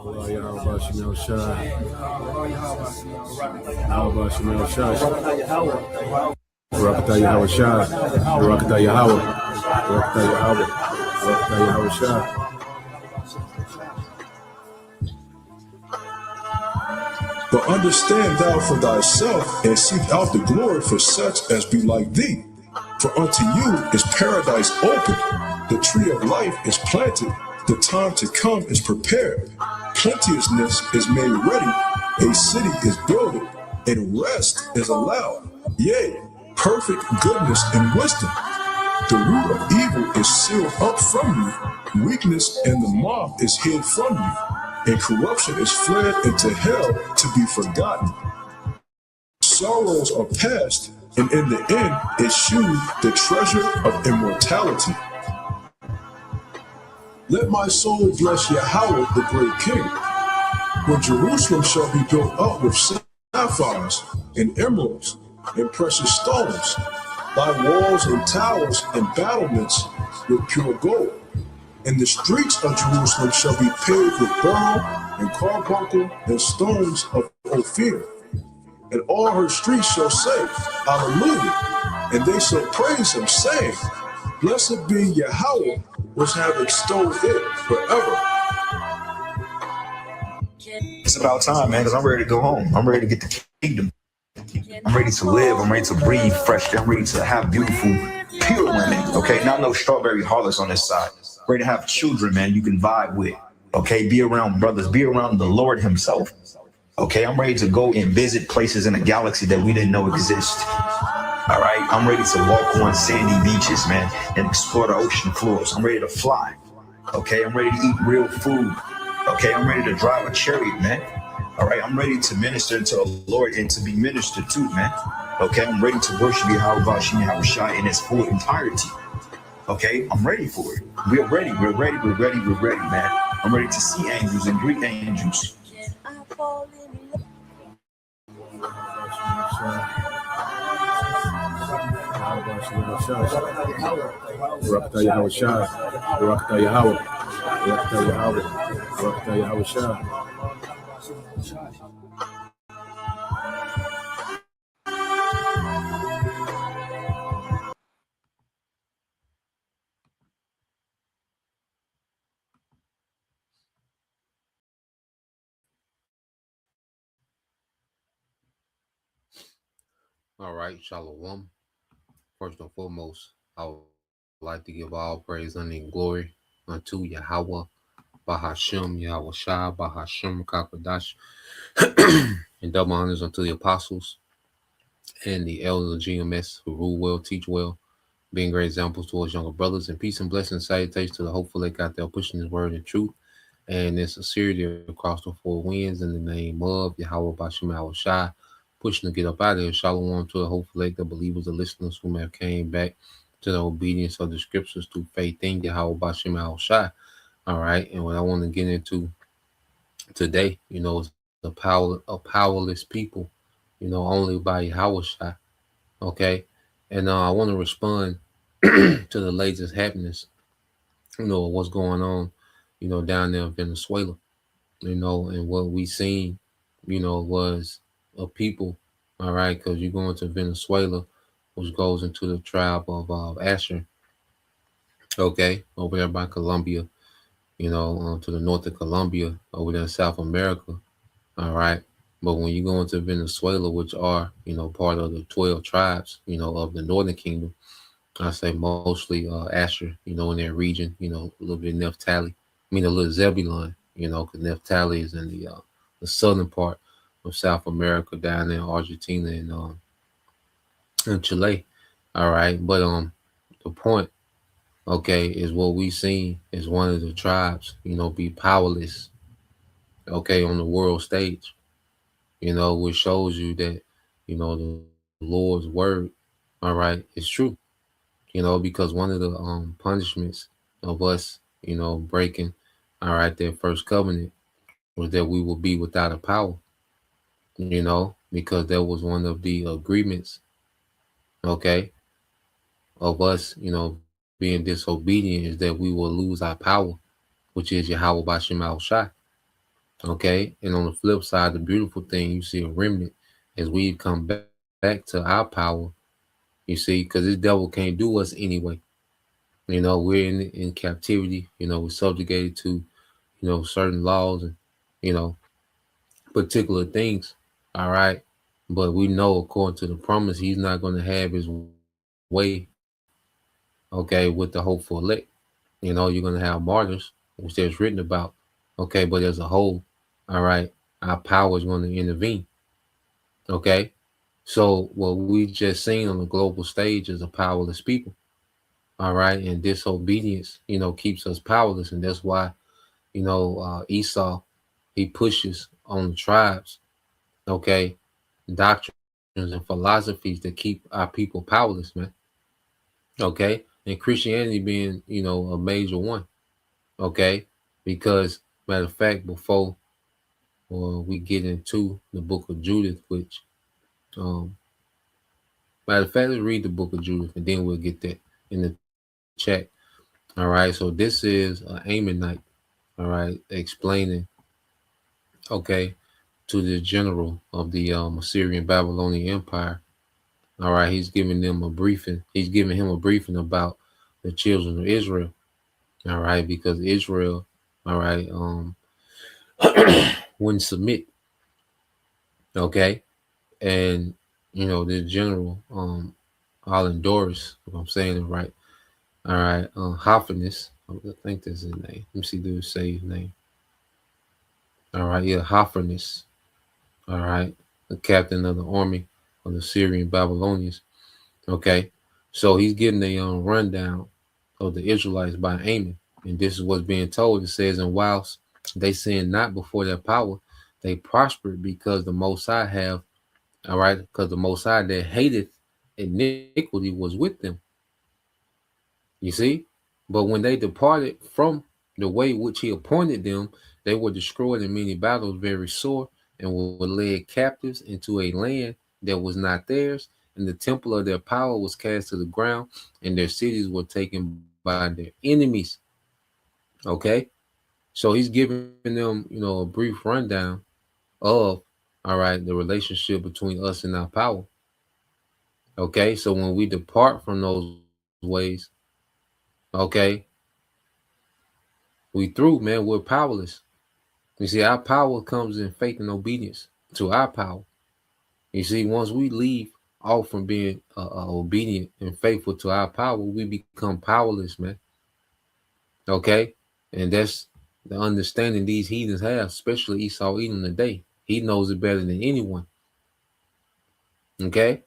YAHAWASHI YAHAWASHI Barakatah YAHAWASHI Barakatah Yahawah Barakatah Yahawah Barakatah YAHAWASHI. But understand thou for thyself, and seek out the glory for such as be like thee. For unto you is paradise open, the tree of life is planted, the time to come is prepared, plenteousness is made ready, a city is builded, and rest is allowed. Yea, perfect goodness and wisdom. The root of evil is sealed up from you, weakness and the mob is hid from you, and corruption is fled into hell to be forgotten. Sorrows are past, and in the end is shewed the treasure of immortality. Let my soul bless Yahweh, the great King. When Jerusalem shall be built up with sapphires and emeralds and precious stones, thy walls and towers and battlements with pure gold. And the streets of Jerusalem shall be paved with beryl and carbuncle and stones of Ophir. And all her streets shall say, Hallelujah, and they shall praise him, saying, Blessed be Yahweh, which have extolled it forever. It's about time, man, because I'm ready to go home. I'm ready to get the kingdom. I'm ready to live. I'm ready to breathe fresh. I'm ready to have beautiful, pure women, okay? Not no strawberry harlots on this side. I'm ready to have children, man, you can vibe with, okay? Be around brothers. Be around the Lord himself, okay? I'm ready to go and visit places in the galaxy that we didn't know exist, all right? I'm ready to walk on sandy beaches, man, and explore the ocean floors. I'm ready to fly, okay? I'm ready to eat real food, okay? I'm ready to drive a chariot, man. All right, I'm ready to minister to the Lord and to be ministered to, man. Okay, I'm ready to worship YAHAWASHI in its full entirety. Okay, I'm ready for it. We're ready, man. I'm ready to see angels and greet angels. Barakatah YAHAWASHI Barakatah Yahawah Barakatah Yahawah Barakatah YAHAWASHI. All right, Shalom. First and foremost, I would like to give all praise, honor, and glory unto Yahweh, Bahashem, YAHAWASHI, Bahashem, Kakadash, and double honors unto the apostles and the elders of GMS who rule well, teach well, being great examples towards younger brothers, and peace and blessings, salutations to the hopeful that got there pushing his word and truth and in sincerity across the four winds in the name of Yahweh Bashem YAHAWASHI, pushing to get up out of here. Shalom to the hopeful that the believers, the listeners who may have came back to the obedience of the scriptures through faith in Yahweh Bashem YAHAWASHI. All right, and what I want to get into today, is the powerless people, only by YAHAWASHI. Okay, and I want to respond to the latest happenings, what's going on, down there in Venezuela, and what we seen, was a people, all right, because you go into Venezuela, which goes into the tribe of Asher, okay, over there by Colombia, to the north of Colombia, over there in South America, all right. But when you go into Venezuela, which are, part of the 12 tribes, of the Northern Kingdom, I say mostly Asher, in their region, a little bit Naphtali, a little Zebulon, because Naphtali is in the southern part of South America, down there in Argentina and Chile. All right. But the point, okay, is what we seen is one of the tribes, be powerless, okay, on the world stage, which shows you that, the Lord's word, all right, is true. Because one of the punishments of us, breaking, all right, their first covenant was that we will be without a power, because that was one of the agreements, okay, of us, being disobedient is that we will lose our power, which is Yahweh Bashem YAHAWASHI. Okay. And on the flip side, the beautiful thing, you see a remnant as we come back to our power, you see, because this devil can't do us anyway. We're in captivity, we're subjugated to, certain laws and, you know, particular things. All right. But we know, according to the promise, he's not going to have his way, okay, with the hopeful elect. You're going to have martyrs, which there's written about. Okay. But as a whole, all right, our power is going to intervene. Okay. So what we just seen on the global stage is a powerless people. All right. And disobedience, keeps us powerless. And that's why, Esau, he pushes on the tribes, okay, doctrines and philosophies that keep our people powerless, man. Okay. And Christianity being, a major one. Okay. Because, matter of fact, before we get into the book of Judith, which, um, matter of fact, let's read the book of Judith and then we'll get that in the chat. All right. So this is Ammonite, all right, explaining, okay, to the general of the Assyrian Babylonian Empire. All right. He's giving them a briefing. He's giving him a briefing about the children of Israel. All right. Because Israel, all right, wouldn't submit. Okay. And, the general, Doris, if I'm saying it right. All right. Hophanes, I think that's his name. Let me see, do it say his name? All right. Yeah. Hophanes. All right. The captain of the army of the Syrian Babylonians. Okay. So he's getting a rundown of the Israelites by Ammon. And this is what's being told. It says, and whilst they sinned not before their power, they prospered because the Most High have, all right, because the Most High that hated iniquity was with them. You see? But when they departed from the way which he appointed them, they were destroyed in many battles very sore, and were led captives into a land that was not theirs, and the temple of their power was cast to the ground, and their cities were taken by their enemies. Okay? So he's giving them, a brief rundown of, all right, the relationship between us and our power. Okay? So when we depart from those ways, okay, we through, man, we're powerless. You see, our power comes in faith and obedience to our power. You see, once we leave off from being obedient and faithful to our power, we become powerless, man. Okay? And that's the understanding these heathens have, especially Esau Edom today. He knows it better than anyone. Okay?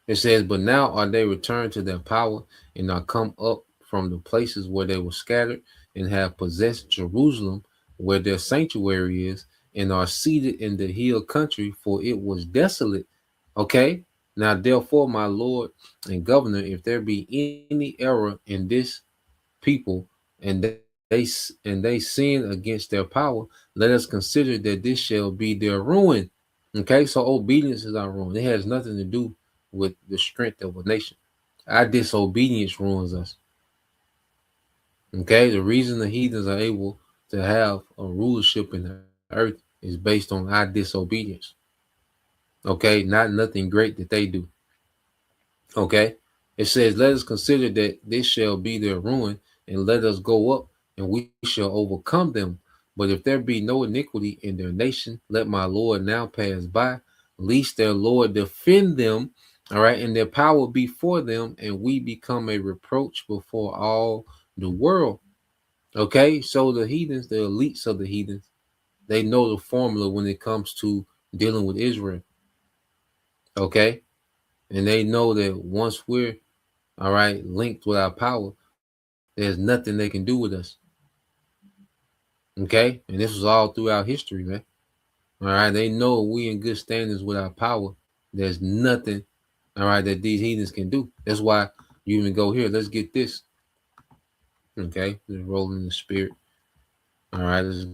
It says, but now are they returned to their power and are come up from the places where they were scattered and have possessed Jerusalem, where their sanctuary is, and are seated in the hill country, for it was desolate. Okay. Now, therefore, my Lord and Governor, if there be any error in this people, and they sin against their power, let us consider that this shall be their ruin. Okay, so obedience is our ruin. It has nothing to do with the strength of a nation. Our disobedience ruins us. Okay, the reason the heathens are able to have a rulership in the earth is based on our disobedience. Okay, not nothing great that they do. Okay, it says, let us consider that this shall be their ruin, and let us go up, and we shall overcome them. But if there be no iniquity in their nation, let my Lord now pass by, lest their Lord defend them, all right, and their power be for them, and we become a reproach before all the world. Okay, so the heathens, the elites of the heathens, they know the formula when it comes to dealing with Israel. Okay, and they know that once we're, all right, linked with our power, there's nothing they can do with us. Okay, and this was all throughout history, man. All right, they know we in good standings with our power. There's nothing, all right, that these heathens can do. That's why you even go here. Let's get this. Okay, just rolling in the spirit. All right, let's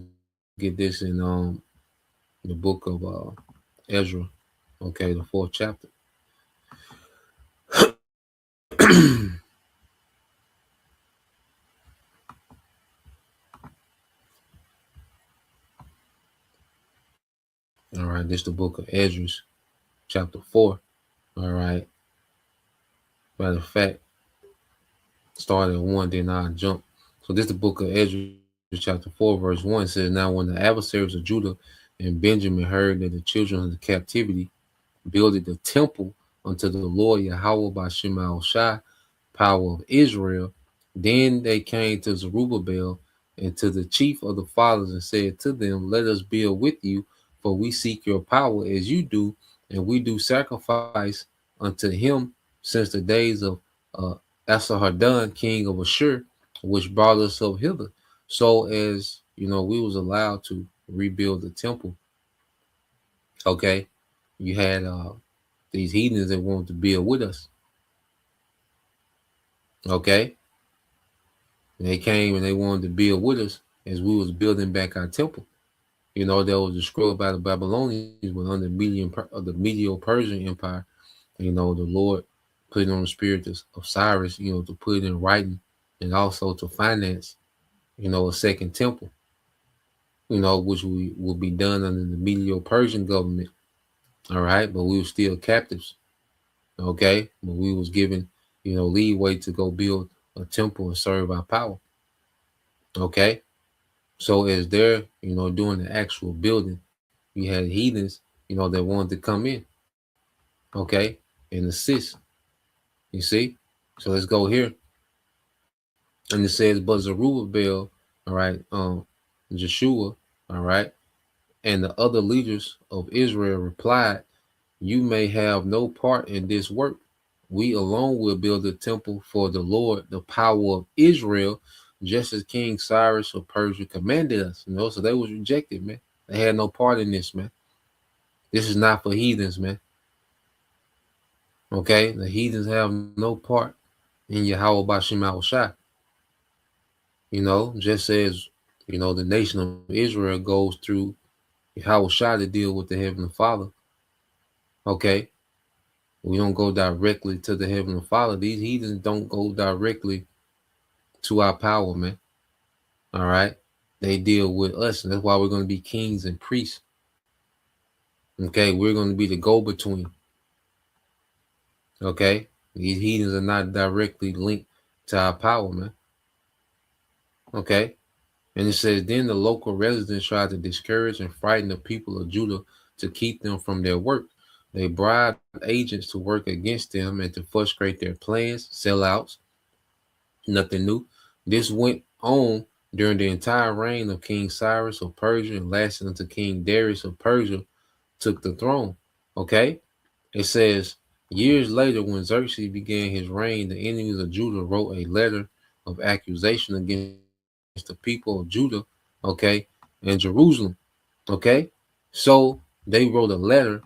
get this in the book of Ezra. Okay, the 4th chapter. All right, this is the book of Ezra, chapter 4. All right. Matter of fact, start at 1, then I'll jump. So this is the book of Ezra, chapter 4, verse 1 says, now when the adversaries of Judah and Benjamin heard that the children of the captivity builded the temple unto the Lord Yahweh by Shema Shai, power of Israel, then they came to Zerubbabel and to the chief of the fathers and said to them, let us build with you, for we seek your power as you do, and we do sacrifice unto him since the days of uh, Esarhaddon, king of Ashur, which brought us up hither. So as you know, we was allowed to rebuild the temple. Okay, you had these heathens that wanted to build with us. Okay, and they came and they wanted to build with us as we was building back our temple. You know, there was destroyed by the Babylonians when under the Medo-Persian Empire. You know, the Lord put it on the spirit of Cyrus, you know, to put it in writing and also to finance, you know, a second temple, you know, which we will be done under the Medo-Persian government. All right, but we were still captives. Okay, but we was given, you know, leeway to go build a temple and serve our power. Okay, so as they're, you know, doing the actual building, you had heathens, you know, that wanted to come in, okay, and assist. You see, so let's go here, and it says, but Zerubbabel, all right, Joshua, all right, and the other leaders of Israel replied, you may have no part in this work. We alone will build a temple for the Lord, the power of Israel, just as King Cyrus of Persia commanded us. You know, so they was rejected, man. They had no part in this, man. This is not for heathens, man. Okay, the heathens have no part in YAHAWASHI. You know, just as you know, the nation of Israel goes through YAHAWASHI to deal with the Heavenly Father. Okay, we don't go directly to the Heavenly Father. These heathens don't go directly to our power, man. All right, they deal with us, and that's why we're going to be kings and priests. Okay, we're going to be the go-between. Okay, these heathens are not directly linked to our power, man. Okay. And it says, then the local residents tried to discourage and frighten the people of Judah to keep them from their work. They bribed agents to work against them and to frustrate their plans, sellouts, nothing new. This went on during the entire reign of King Cyrus of Persia and lasted until King Darius of Persia took the throne. Okay? It says, years later, when Xerxes began his reign, the enemies of Judah wrote a letter of accusation against the people of Judah, okay, and Jerusalem, okay. So they wrote a letter,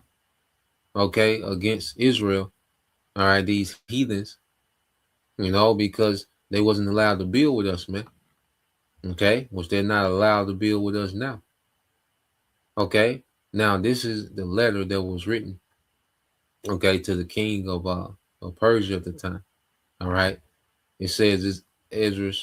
okay, against Israel, all right, these heathens, you know, because they wasn't allowed to build with us, man, okay, which they're not allowed to build with us now, okay. Now this is the letter that was written, okay, to the king of Persia at the time, all right. It says it's Ezra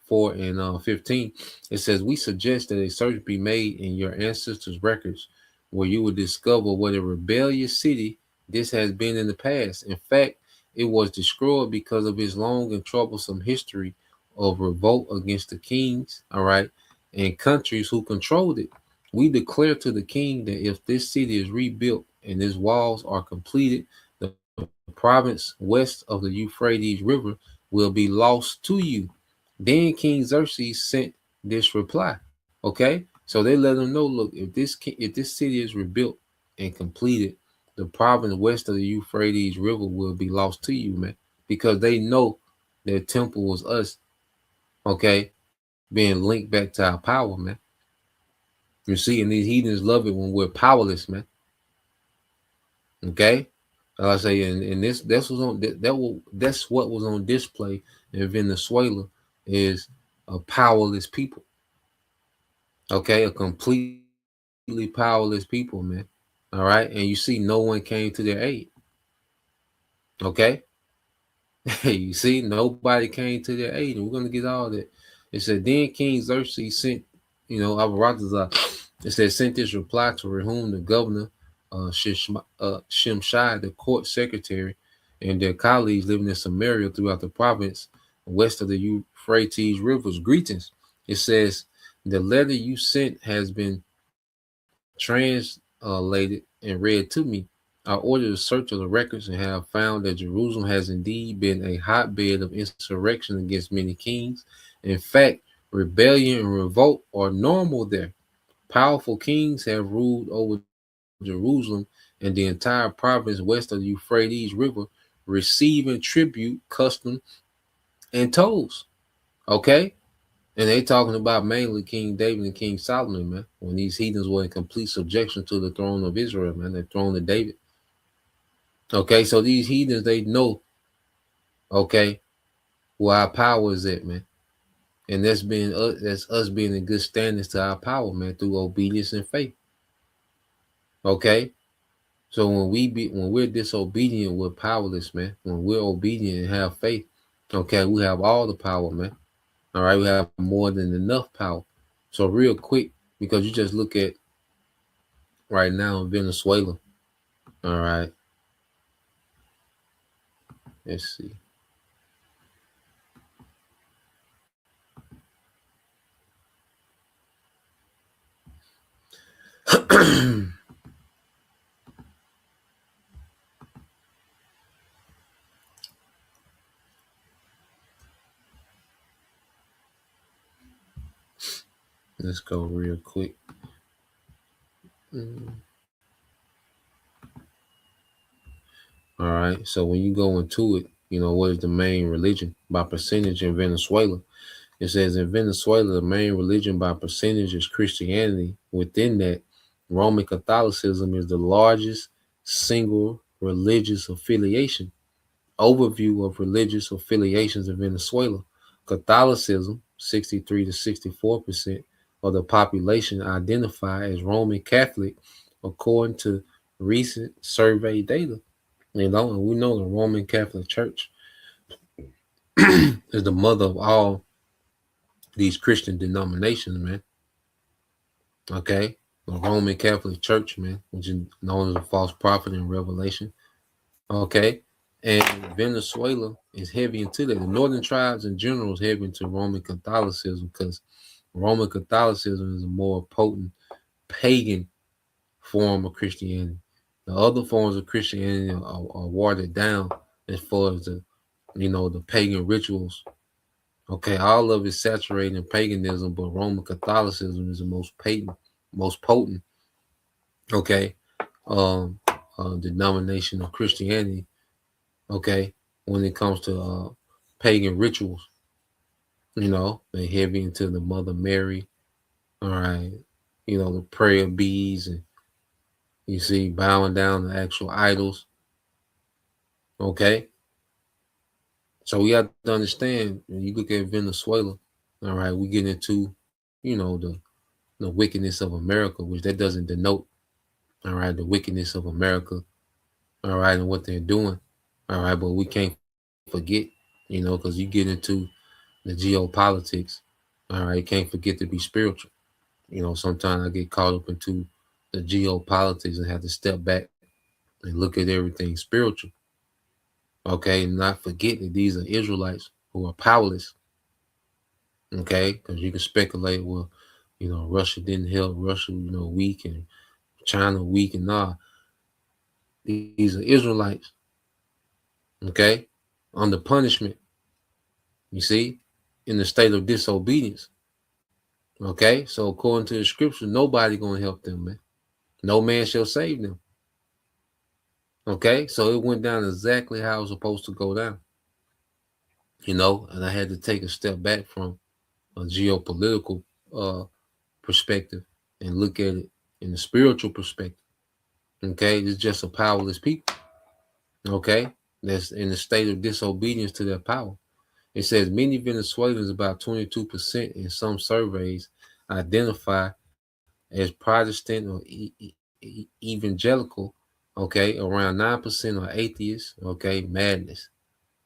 4 and 15. It says, we suggest that a search be made in your ancestors' records where you will discover what a rebellious city this has been in the past. In fact, it was destroyed because of its long and troublesome history of revolt against the kings, all right, and countries who controlled it. We declare to the king that if this city is rebuilt and its walls are completed, the province west of the Euphrates River will be lost to you. Then King Xerxes sent this reply. Okay, so they let them know, look, if this city is rebuilt and completed, the province west of the Euphrates River will be lost to you, man, because they know their temple was us. Okay, being linked back to our power, man. You see, and these heathens love it when we're powerless, man. Okay, I say, and this was on that's what was on display in Venezuela is a powerless people. Okay, a completely powerless people, man. All right, and you see, no one came to their aid. Okay, you see, nobody came to their aid, and we're gonna get all that. It said, then King Xerxes sent, you know, Abaratazar, It says, sent this reply to Rehum, the governor, Shimshai, the court secretary, and their colleagues living in Samaria throughout the province west of the Euphrates rivers. Greetings. It says, the letter you sent has been translated and read to me. I ordered a search of the records and have found that Jerusalem has indeed been a hotbed of insurrection against many kings. In fact, rebellion and revolt are normal there. Powerful kings have ruled over Jerusalem and the entire province west of the Euphrates River, receiving tribute, custom, and tolls. Okay? And they talking about mainly King David and King Solomon, man, when these heathens were in complete subjection to the throne of Israel, man, the throne of David. Okay, so these heathens, they know, okay, where our power is at, man. And that's us being in good standings to our power, man, through obedience and faith. Okay? So when we're disobedient, we're powerless, man. When we're obedient and have faith, okay, we have all the power, man. All right, we have more than enough power. So real quick, because you just look at right now in Venezuela. All right, let's see. Let's go real quick. All right, so when you go into it, what is the main religion by percentage in Venezuela? It says in Venezuela, the main religion by percentage is Christianity. Within that, Roman Catholicism is the largest single religious affiliation. Overview of religious affiliations in Venezuela. Catholicism, 63 to 64% of the population identify as Roman Catholic, according to recent survey data. And we know the Roman Catholic Church is the mother of all these Christian denominations, man. Okay? The Roman Catholic Church, man, which is known as a false prophet in Revelation. Okay? And Venezuela is heavy into that. The northern tribes in general is heavy into Roman Catholicism because Roman Catholicism is a more potent pagan form of Christianity. The other forms of Christianity are watered down as far as the pagan rituals. Okay, all of it saturated in paganism, but Roman Catholicism is the most potent, okay, denomination of Christianity, okay, when it comes to pagan rituals. They heavy into the Mother Mary, all right, the prayer beads, and you see bowing down to actual idols, okay. So we have to understand when you look at Venezuela, all right, we get into, the wickedness of America, which that doesn't denote, all right, the wickedness of America, all right, and what they're doing, all right, but we can't forget, because you get into the geopolitics, all right, you can't forget to be spiritual. Sometimes I get caught up into the geopolitics and have to step back and look at everything spiritual, okay, and not forget that these are Israelites who are powerless, okay, because you can speculate, well, Russia didn't help, Russia, weak, and China weak, and these are Israelites, okay, under punishment, you see, in the state of disobedience, okay. So according to the scripture, nobody gonna help them, man. No man shall save them, okay. So it went down exactly how it was supposed to go down, and I had to take a step back from a geopolitical perspective and look at it in the spiritual perspective. Okay, it's just a powerless people. Okay, that's in a state of disobedience to their power. It says many Venezuelans, about 22% in some surveys, identify as Protestant or evangelical. Okay, around 9% are atheists. Okay, madness,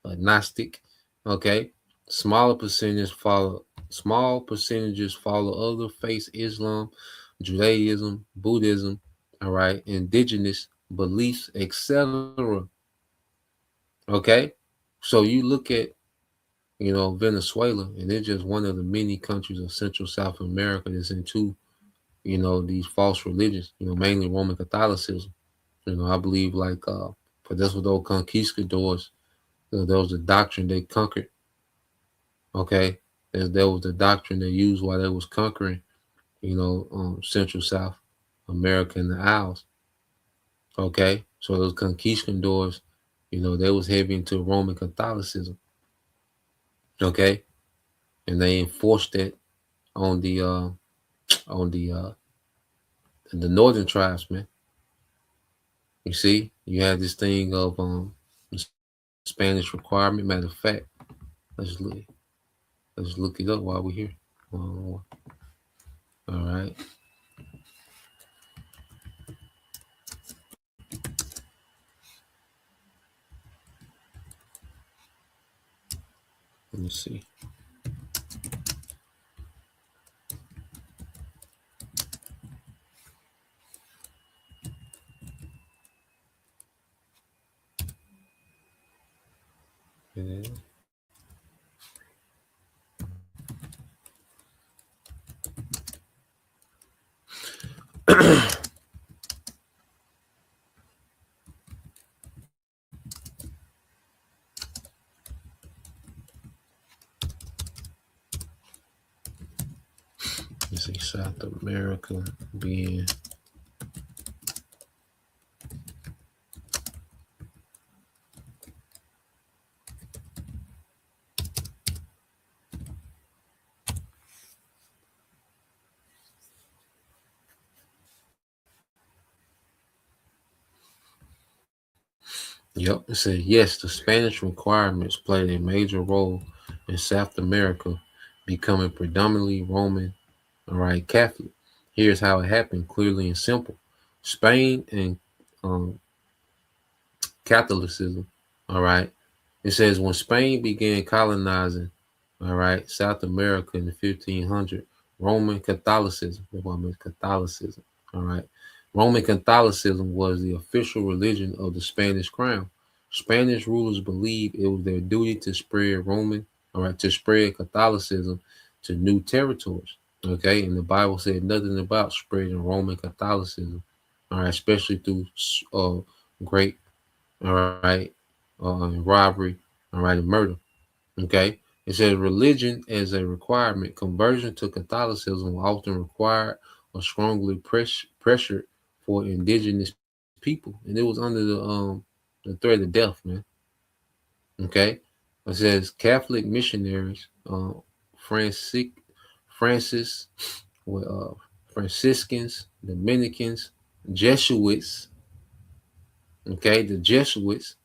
agnostic. Okay, small percentages follow other faiths, Islam, Judaism, Buddhism, all right, indigenous beliefs, etc. Okay, so you look at Venezuela, and it's just one of the many countries of Central South America that's into these false religions. Mainly Roman Catholicism. I believe but that's what those conquistadors. There was a doctrine they conquered. Okay, there was the doctrine they used while they was conquering. Central South America and the Isles. Okay, so those conquistadors, they was heavy into Roman Catholicism. Okay, and they enforced it on the northern tribes, man. You see, you have this thing of Spanish requirement. Matter of fact, let's look let's look it up while we're here. Uh, all right, let me see. Yeah. You see, South America being Yep, it says yes, the Spanish requirements played a major role in South America becoming predominantly Roman, all right, Catholic. Here's how it happened, clearly and simple. Spain and um, Catholicism, all right. It says when Spain began colonizing, all right, South America in the 1500s, Roman Catholicism, Catholicism, all right. Roman Catholicism was the official religion of the Spanish crown. Spanish rulers believed it was their duty to spread to spread Catholicism to new territories. Okay, and the Bible said nothing about spreading Roman Catholicism, all right, especially through great, all right, robbery, all right, and murder. Okay. It says religion as a requirement. Conversion to Catholicism was often required or strongly pressured for indigenous people, and it was under the threat of death, man. Okay. It says Catholic missionaries, Francis, Francis, well, Franciscans, Dominicans, Jesuits. Okay, the Jesuits.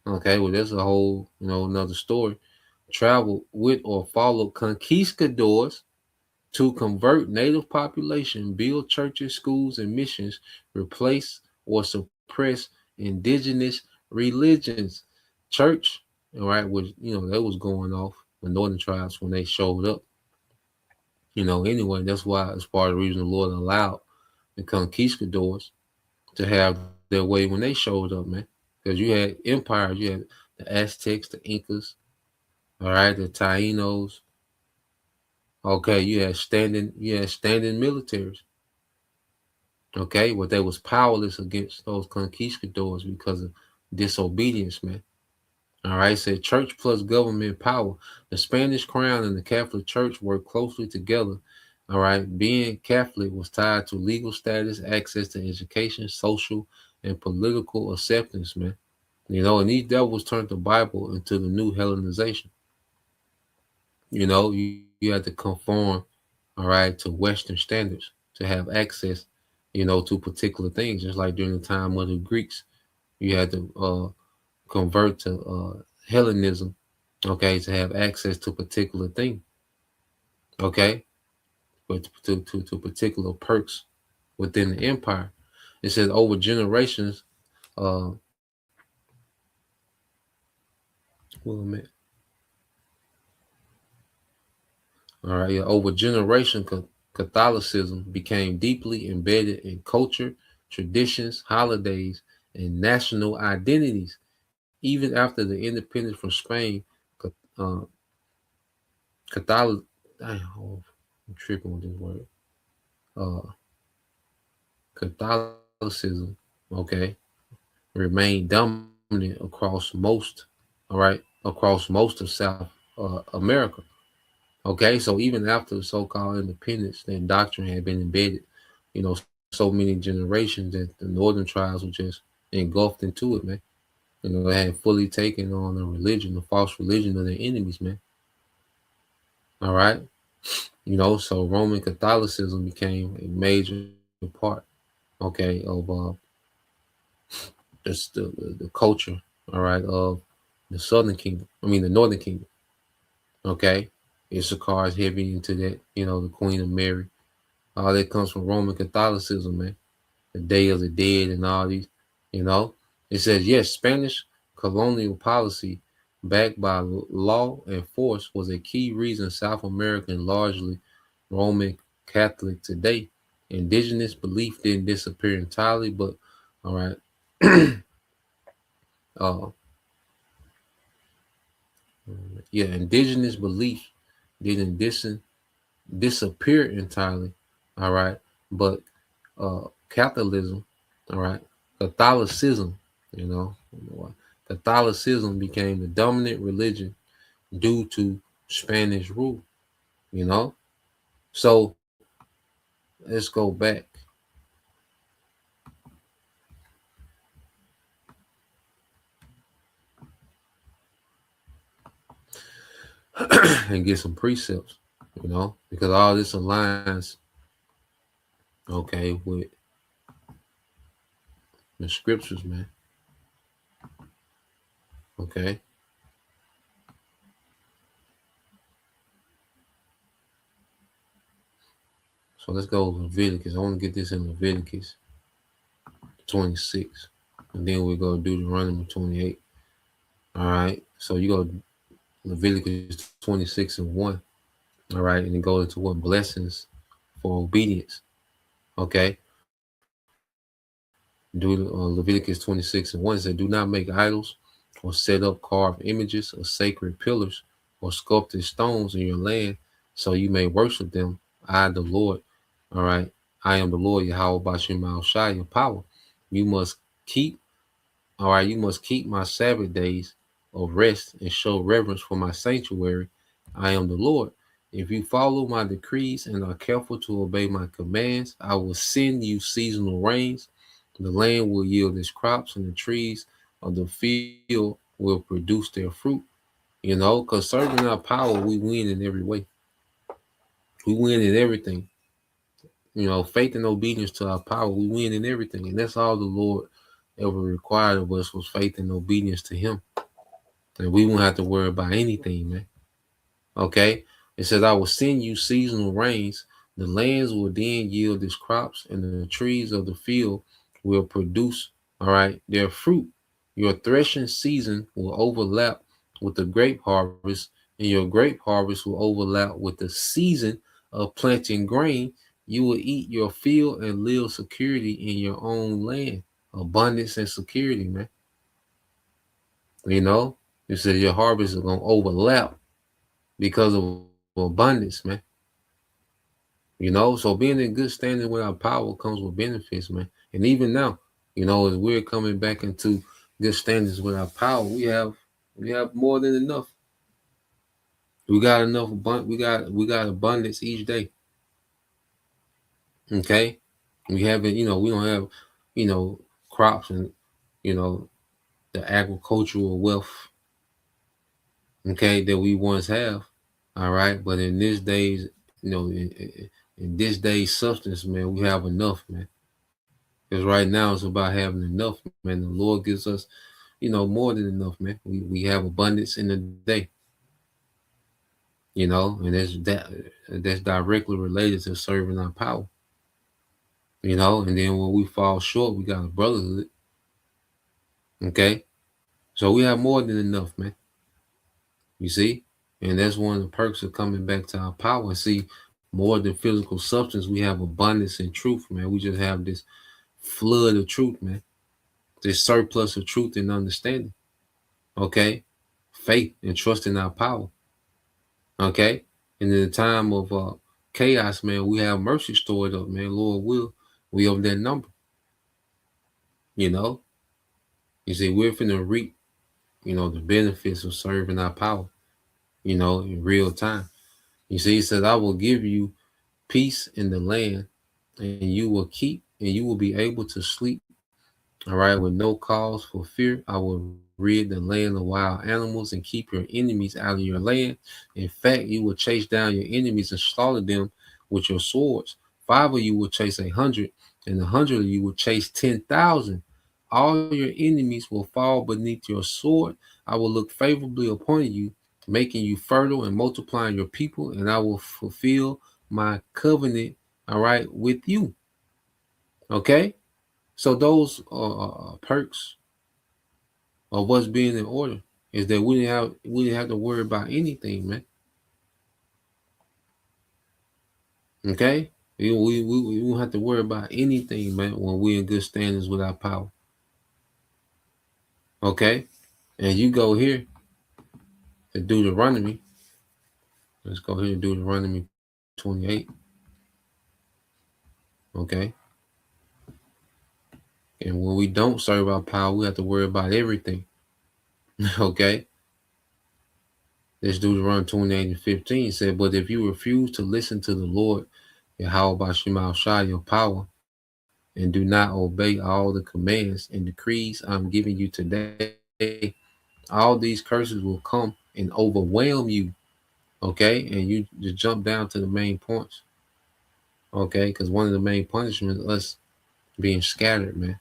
Okay, well, that's a whole another story. Traveled with or followed conquistadors to convert native population, build churches, schools, and missions, replace or suppress indigenous religions. Church, all right, was that was going off the northern tribes when they showed up. Anyway, that's why it's part of the reason the Lord allowed the conquistadors to have their way when they showed up, man. Because you had empires, you had the Aztecs, the Incas, all right, the Tainos. Okay, you had standing militaries. Okay, but they was powerless against those conquistadors because of disobedience, man. All right, said church plus government power. The Spanish crown and the Catholic Church worked closely together. All right, being Catholic was tied to legal status, access to education, social and political acceptance, man. And these devils turned the Bible into the new Hellenization. You had to conform, all right, to Western standards to have access, to particular things. Just like during the time of the Greeks, you had to convert to Hellenism, okay, to have access to particular things, okay, but to particular perks within the empire. It says over generations, uh, well, man, all right, yeah, over generation Catholicism became deeply embedded in culture, traditions, holidays, and national identities. Even after the independence from Spain, uh, Catholic, I'm tripping with this word. Uh, Catholicism, okay, remained dominant across most, all right, across most of South America. Okay, so even after the so-called independence, that doctrine had been embedded, so many generations that the northern tribes were just engulfed into it, man. They had fully taken on the religion, the false religion of their enemies, man. All right, so Roman Catholicism became a major part, okay, of the culture, all right, of the Southern Kingdom. I mean, the Northern Kingdom. Okay, Issachar is heavy into that. The Queen of Mary. All that comes from Roman Catholicism, man. The Day of the Dead and all these. You know, it says yes, Spanish colonial policy backed by law and force was a key reason South American largely Roman Catholic today. Indigenous belief didn't disappear entirely, but all right. uh, yeah, indigenous belief didn't disappear entirely. All right, but Catholicism, all right, Catholicism, Catholicism became the dominant religion due to Spanish rule. You know, so let's go back. And get some precepts, because all this aligns, okay, with the scriptures, man. Okay. So let's go with Leviticus. I want to get this in Leviticus 26. And then we go Deuteronomy 28. All right. So you go Leviticus 26 and 1. All right. And it goes into what? Blessings for obedience. Okay. Leviticus 26 and 1 said, do not make idols or set up carved images or sacred pillars or sculpted stones in your land so you may worship them. I, the Lord. All right. I am the Lord, YAHAWASHI, your power. You must keep, all right, you must keep my Sabbath days of rest and show reverence for my sanctuary. I am the Lord. If you follow my decrees and are careful to obey my commands, I will send you seasonal rains. The land will yield its crops, and the trees of the field will produce their fruit. Because serving our power, we win in every way. We win in everything. Faith and obedience to our power, we win in everything. And that's all the Lord ever required of us was faith and obedience to him. And we won't have to worry about anything, man. Okay? It says, I will send you seasonal rains. The lands will then yield its crops, and the trees of the field will produce, all right, their fruit. Your threshing season will overlap with the grape harvest, and your grape harvest will overlap with the season of planting grain. You will eat your field and live security in your own land. Abundance and security, man. It says your harvest is going to overlap because of abundance, man. So being in good standing with our power comes with benefits, man. And even now, as we're coming back into good standings with our power, we have more than enough. We got enough. We got abundance each day. Okay, we haven't. We don't have, crops and the agricultural wealth. Okay, that we once have. All right, but in this days, in this day's substance, man, we have enough, man. Because right now it's about having enough, man. The Lord gives us, more than enough, man. We have abundance in the day, and that's directly related to serving our power, and then when we fall short, we got a brotherhood. Okay, so we have more than enough, man. You see, and that's one of the perks of coming back to our power. See, More than physical substance, we have abundance in truth, man. We just have this flood of truth, man. This surplus of truth and understanding. Okay, faith and trust in our power. Okay, and in the time of chaos, man, we have mercy stored up, man. Lord will, we of that number. You know, you see, we're finna reap, the benefits of serving our power. In real time. You see, he says, "I will give you peace in the land, and you will be able to sleep. All right, with no cause for fear. I will rid the land of wild animals and keep your enemies out of your land. In fact, you will chase down your enemies and slaughter them with your swords. 5 of you will chase 100, and 100 of you will chase 10,000. All your enemies will fall beneath your sword. I will look favorably upon you, making you fertile and multiplying your people, and I will fulfill my covenant, all right, with you." Okay? So those are perks of what's being in order is that we didn't have to worry about anything, man. Okay? We won't have to worry about anything, man, when we're in good standings with our power. Okay? And you go here to Deuteronomy. Let's go here to Deuteronomy 28. Okay? And when we don't serve our power, we have to worry about everything. Okay? Let's Deuteronomy 28 and 15 said, "But if you refuse to listen to the Lord, YAHAWASHI, your power, and do not obey all the commands and decrees I'm giving you today, all these curses will come and overwhelm you." Okay, and you just jump down to the main points. Okay, because one of the main punishments is us being scattered, man.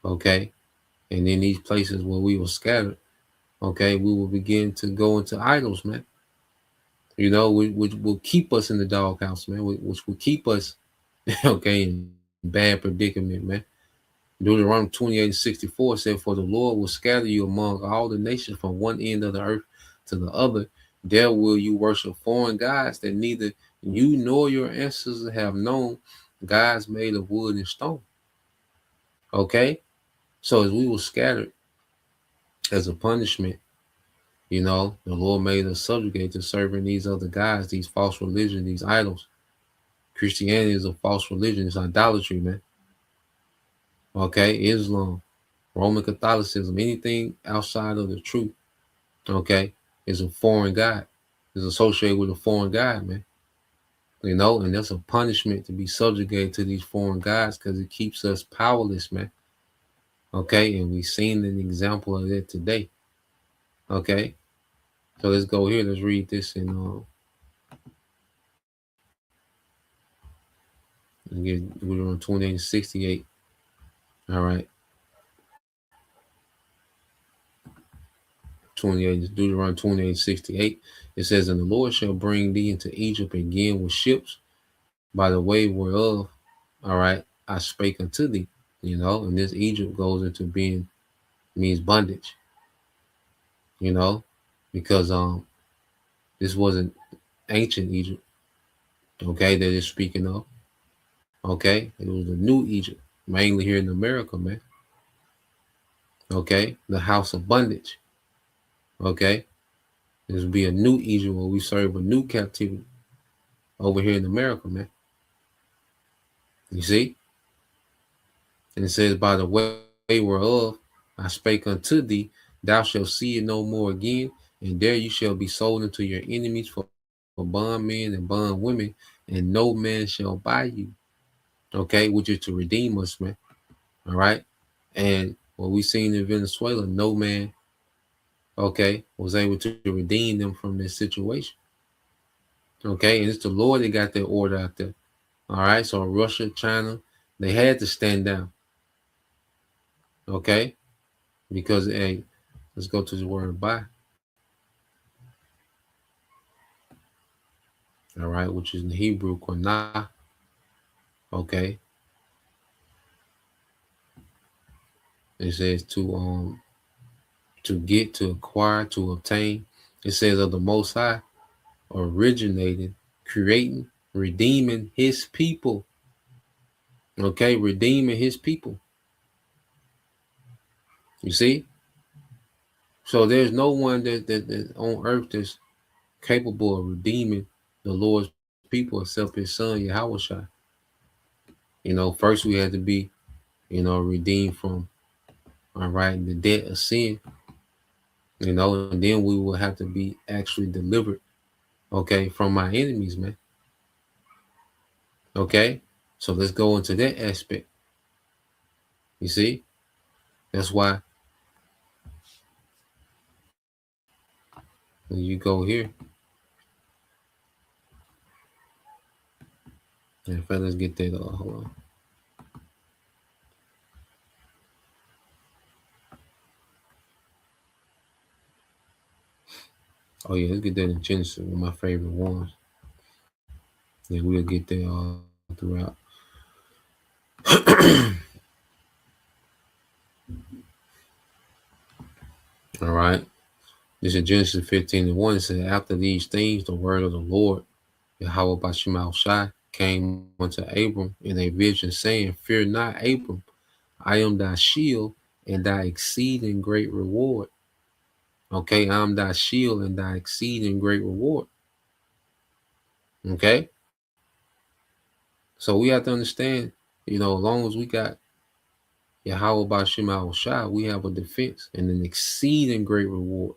Okay, and in these places where we were scattered, okay, we will begin to go into idols, man. Which will keep us in the doghouse, man. Which will keep us, okay, in bad predicament, man. Deuteronomy 28:64 said, "For the Lord will scatter you among all the nations from one end of the earth to the other. There will you worship foreign gods that neither you nor your ancestors have known, gods made of wood and stone." Okay? So as we were scattered as a punishment, the Lord made us subjugate to serving these other gods, these false religions, these idols. Christianity is a false religion. It's idolatry, man. Okay? Islam, Roman Catholicism, anything outside of the truth, okay, is a foreign god. Is associated with a foreign god, man. And that's a punishment to be subjugated to these foreign gods because it keeps us powerless, man. Okay, and we've seen an example of that today. Okay, so let's go here. Let's read this in we're on 28 and 68. All right. 28, Deuteronomy 28 and 68. It says, "And the Lord shall bring thee into Egypt again with ships, by the way whereof, all right, I spake unto thee." And this Egypt goes into means bondage, because this wasn't ancient Egypt, okay, that is speaking of. Okay, it was the new Egypt, mainly here in America, man. Okay, the house of bondage. Okay, this would be a new Egypt where we serve a new captivity over here in America, man. You see? And it says, "By the way whereof I spake unto thee, thou shalt see it no more again, and there you shall be sold unto your enemies for bondmen and bondwomen, and no man shall buy you." Okay, which is to redeem us, man. All right. And what we seen in Venezuela, no man, okay, was able to redeem them from this situation. Okay, and it's the Lord that got that order out there. All right, so Russia, China, they had to stand down. Okay, because hey, let's go to the word "buy." All right, which is in Hebrew "konah." Okay, it says to get, to acquire, to obtain. It says of the Most High originated, creating, redeeming his people. Okay, redeeming his people. You see? So there's no one that on earth that's capable of redeeming the Lord's people except his son, YAHAWASHI. First we had to be, redeemed from, all right, the debt of sin, and then we will have to be actually delivered, okay, from my enemies, man. Okay? So let's go into that aspect. You see? That's why when you go here, in fact, let's get that, hold on. Oh yeah, let's get that in Genesis, one of my favorite ones. Yeah, we'll get that all throughout. All right. This is Genesis 15:1. It says, after these things, the word of the Lord, YAHAWASHI, came unto Abram in a vision, saying, fear not, Abram, I am thy shield and thy exceeding great reward. Okay, I'm thy shield and thy exceeding great reward. Okay, so we have to understand, as long as we got YAHAWASHI, we have a defense and an exceeding great reward.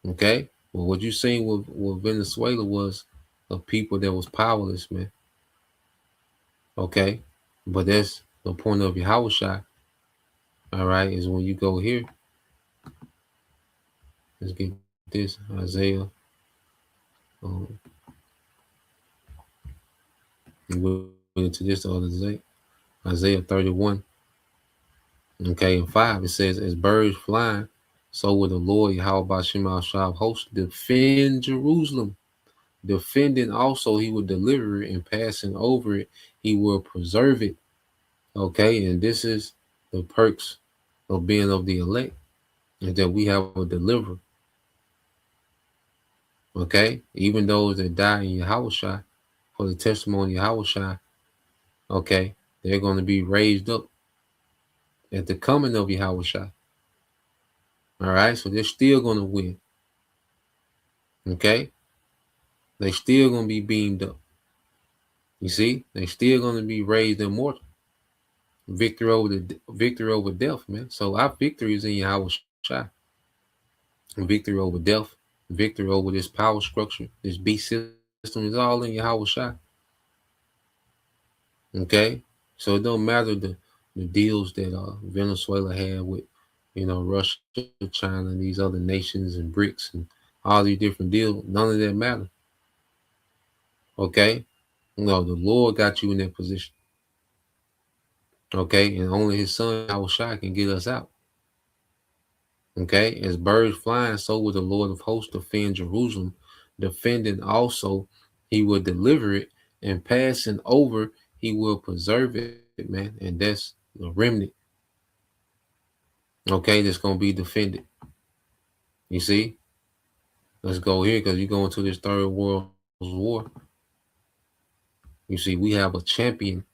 Okay, well, what you seen with Venezuela was a people that was powerless, man. Okay, but that's the point of YAHAWASHI. All right, is when you go here. Let's get this Isaiah. Um, we went into this the other day. Isaiah 31. Okay, and 5, it says, as birds flying, so will the Lord YAHAWASHI of hosts defend Jerusalem. Defending also, he will deliver it, and passing over it, he will preserve it. Okay, and this is the perks of being of the elect, is that we have a deliverer. Okay, even those that die in YAHAWASHI for the testimony of YAHAWASHI, okay, they're going to be raised up at the coming of YAHAWASHI. All right, so they're still going to win. Okay, they still going to be beamed up. You see, they still going to be raised immortal. Victory over death, man. So our victory is in YAHAWASHI. Victory over death, victory over this power structure, this beast system is all in YAHAWASHI. Okay, so it don't matter the deals that Venezuela had with Russia, China, and these other nations and BRICS and all these different deals. None of that matter. Okay, no, the Lord got you in that position. Okay, and only his son YAHAWASHI can get us out. Okay, as birds flying, so will the Lord of hosts defend Jerusalem. Defending also, he will deliver it, and passing over, he will preserve it, man. And that's the remnant. Okay, that's gonna be defended. You see? Let's go here because you go into this third world war. You see, we have a champion.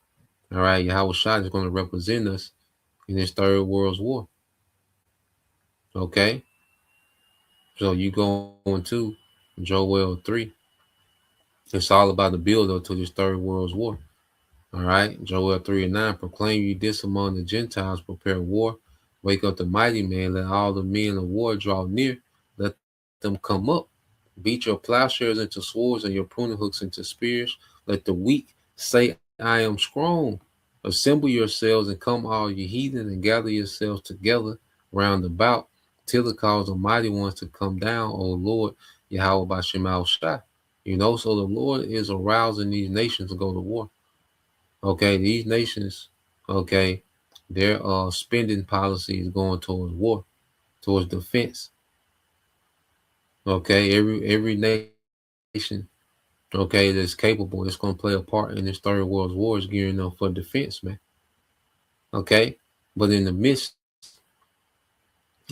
All right, YAHAWASHI is going to represent us in this third world war. Okay, so you go into Joel 3. It's all about the build up to this third world war. All right, Joel 3:9. Proclaim ye this among the Gentiles, prepare war. Wake up the mighty man, let all the men of war draw near. Let them come up. Beat your plowshares into swords and your pruning hooks into spears. Let the weak say, I am strong. Assemble yourselves and come all ye heathen, and gather yourselves together round about, till it cause the mighty ones to come down, O Lord, YAHAWASHI. So the Lord is arousing these nations to go to war. Okay, these nations, okay, their spending policy is going towards war, towards defense. Okay, every nation, okay, that's capable, that's going to play a part in this third world war is gearing up for defense, man. Okay, but in the midst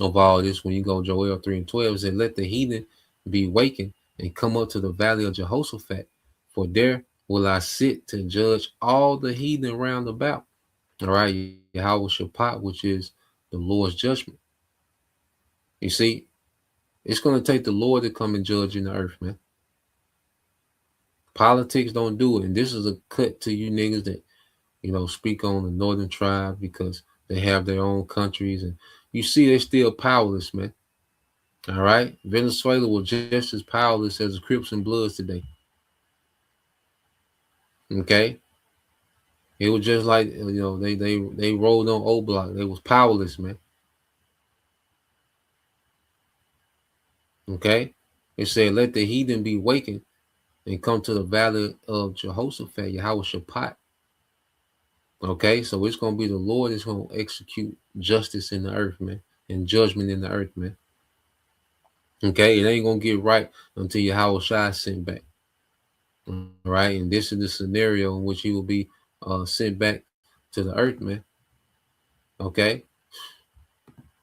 of all this, when you go Joel 3:12, it said, let the heathen be wakened and come up to the valley of Jehoshaphat, for there will I sit to judge all the heathen round about. All right, YAHAWASHI, which is the Lord's judgment. You see, it's going to take the Lord to come and judge in the earth, man. Politics don't do it. And this is a cut to you niggas that, speak on the northern tribe because they have their own countries. And you see, they're still powerless, man. All right. Venezuela was just as powerless as the Crips and Bloods today. Okay. It was just like, they rolled on O Block. They was powerless, man. Okay. It said, let the heathen be wakened and come to the valley of Jehoshaphat, YAHAWASHI. Okay, so it's going to be the Lord that's going to execute justice in the earth, man, and judgment in the earth, man. Okay, it ain't going to get right until YAHAWASHI is sent back. All right, and this is the scenario in which he will be sent back to the earth, man. Okay,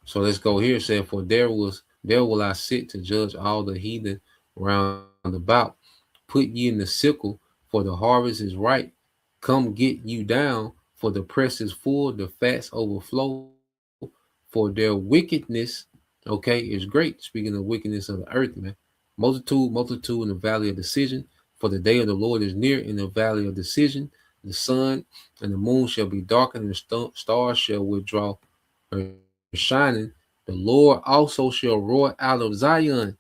so let's go here. It said, for there will I sit to judge all the heathen round about. Put ye in the sickle, for the harvest is ripe. Come get you down, for the press is full, the fats overflow. For their wickedness, okay, is great. Speaking of wickedness of the earth, man. Multitude in the valley of decision. For the day of the Lord is near in the valley of decision. The sun and the moon shall be darkened, and the stars shall withdraw her shining. The Lord also shall roar out of Zion,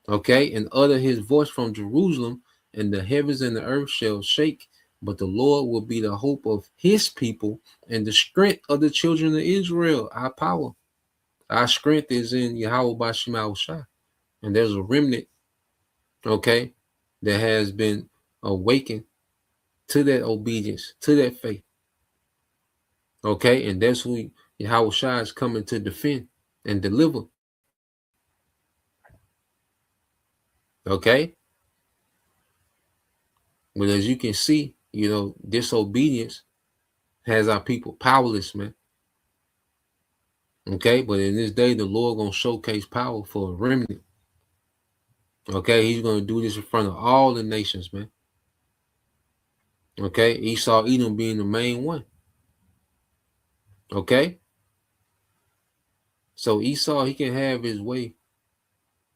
okay, and utter his voice from Jerusalem, and the heavens and the earth shall shake. But the Lord will be the hope of his people and the strength of the children of Israel. Our power, our strength is in YAHAWASHI. And there's a remnant, okay, that has been awakened to that obedience, to that faith. Okay, and that's who YAHAWASHI is coming to defend and deliver. Okay. But as you can see, disobedience has our people powerless, man. Okay, but in this day, the Lord gonna showcase power for a remnant. Okay, he's gonna do this in front of all the nations, man. Okay, Esau, Edom being the main one. Okay, so Esau, he can have his way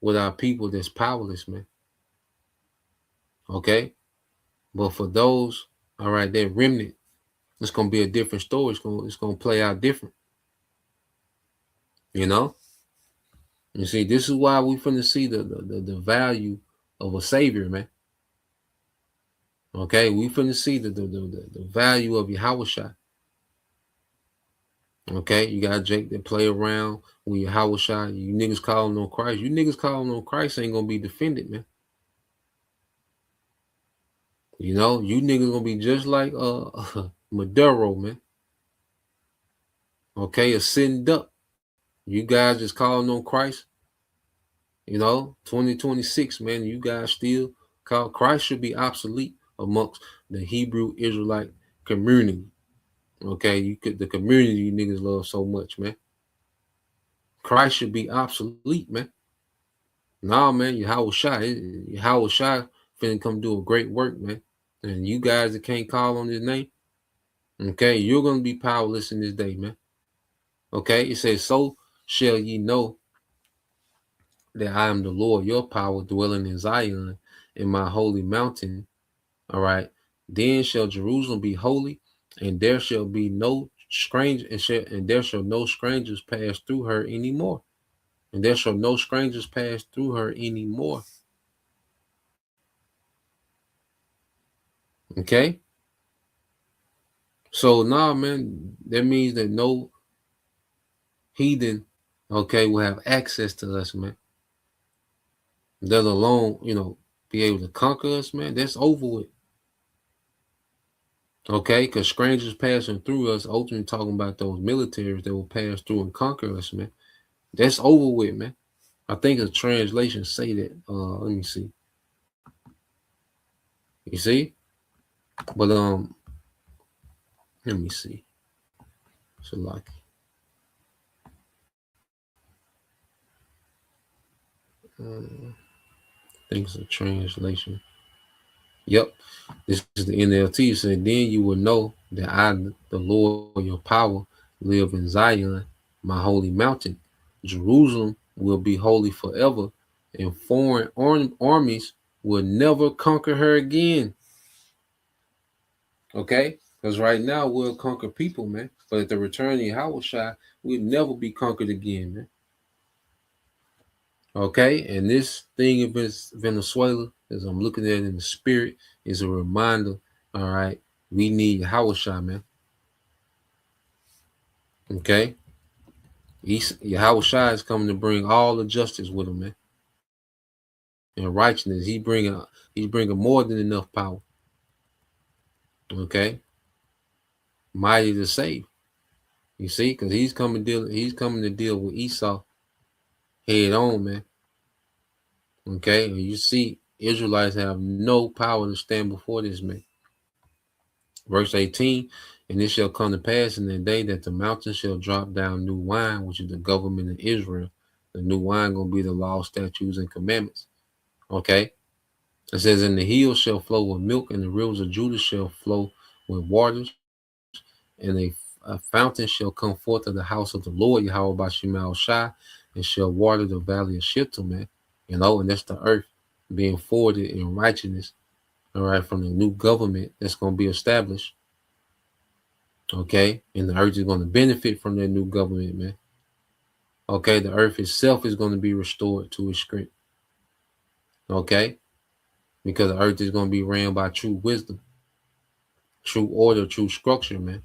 with our people that's powerless, man. Okay, but for those, all right, that remnant, it's gonna be a different story. It's gonna play out different. You see, this is why we finna see the value of a savior, man. Okay, we finna see the value of YAHAWASHI. Okay, you got Jake that play around with YAHAWASHI. You niggas calling on Christ. You niggas calling on Christ ain't gonna be defended, man. You niggas gonna be just like Maduro, man. Okay, a sitting duck. You guys just calling on Christ. 2026, man. You guys still call Christ should be obsolete amongst the Hebrew Israelite community. Okay, the community you niggas love so much, man. Christ should be obsolete, man. Nah, man, YAHAWASHI finna come do a great work, man. And you guys that can't call on his name, okay, you're gonna be powerless in this day, man. Okay, it says, so shall ye know that I am the Lord, your power, dwelling in Zion, in my holy mountain. All right. Then shall Jerusalem be holy, and there shall be no strange, and there shall no strangers pass through her anymore. And there shall no strangers pass through her anymore. Okay. So now, man, that means that no heathen, okay, will have access to us, man. Let alone, be able to conquer us, man. That's over with. Okay, because strangers passing through us, ultimately talking about those militaries that will pass through and conquer us, man. That's over with, man. I think a translation say that. Let me see. You see? But let me see. So like think it's a translation. Yep. This is the NLT. It said, then you will know that I, the Lord, your power, live in Zion, my holy mountain. Jerusalem will be holy forever, and foreign armies will never conquer her again. Okay? Because right now we'll conquer people, man. But at the return of Yahawashi, we'll never be conquered again, man. Okay? And this thing of Venezuela, as I'm looking at it in the spirit, is a reminder, all right, we need Yahawashi, man. Okay? Yahawashi is coming to bring all the justice with him, man. And righteousness. He's bringing more than enough power. Okay? Mighty to save. You see, because he's coming to deal with Esau head on, man. Okay, and you see, Israelites have no power to stand before this man. Verse 18, and it shall come to pass in the day that the mountains shall drop down new wine, which is the government of Israel. The new wine gonna be the law, statutes, and commandments. Okay, it says, and the hills shall flow with milk, and the rivers of Judah shall flow with waters, and a fountain shall come forth of the house of the Lord, YAHAWASHI, and shall water the valley of Shittim, man. And that's the earth being forwarded in righteousness, all right, from the new government that's going to be established, okay? And the earth is going to benefit from that new government, man. Okay, the earth itself is going to be restored to its strength, okay? Because the earth is going to be ran by true wisdom, true order, true structure, man.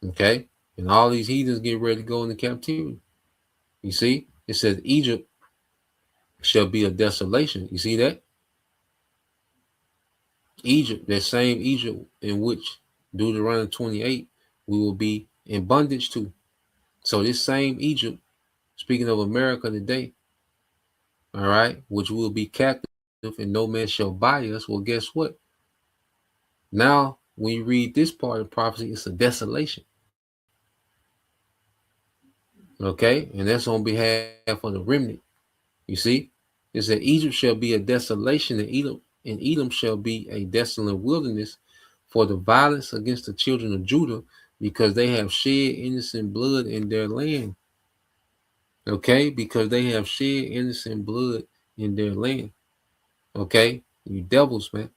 Okay? And all these heathens get ready to go into captivity. You see? It says Egypt shall be a desolation. You see that? Egypt, that same Egypt in which Deuteronomy 28, we will be in bondage to. So this same Egypt, speaking of America today, all right, which will be captive and no man shall buy us. Well, guess what? Now, when you read this part of prophecy, it's a desolation. Okay, and that's on behalf of the remnant. You see, it said Egypt shall be a desolation, and Edom shall be a desolate wilderness for the violence against the children of Judah, because they have shed innocent blood in their land. Okay, because they have shed innocent blood in their land. Okay, you devils, man.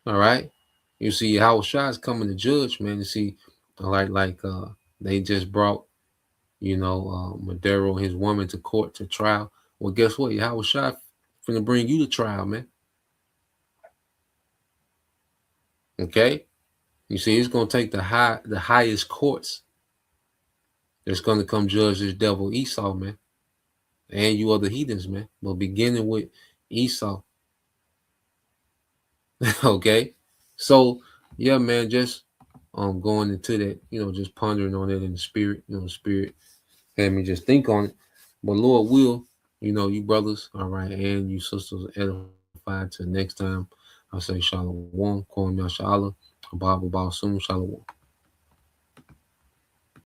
All right, you see how Shah's coming to judge, man. You see, like they just brought, Madero and his woman to court to trial. Well, guess what? Yahweh Shah finna bring you to trial, man. Okay, you see, it's gonna take the highest courts that's gonna come judge this devil Esau, man, and you other heathens, man. But beginning with Esau. Okay, so yeah, man, just going into that, just pondering on it in the spirit, spirit had me just think on it. But Lord will, you brothers, all right, and you sisters edified till next time. I say Shalom, Kwam Yashala, Bible Soon, Shalom.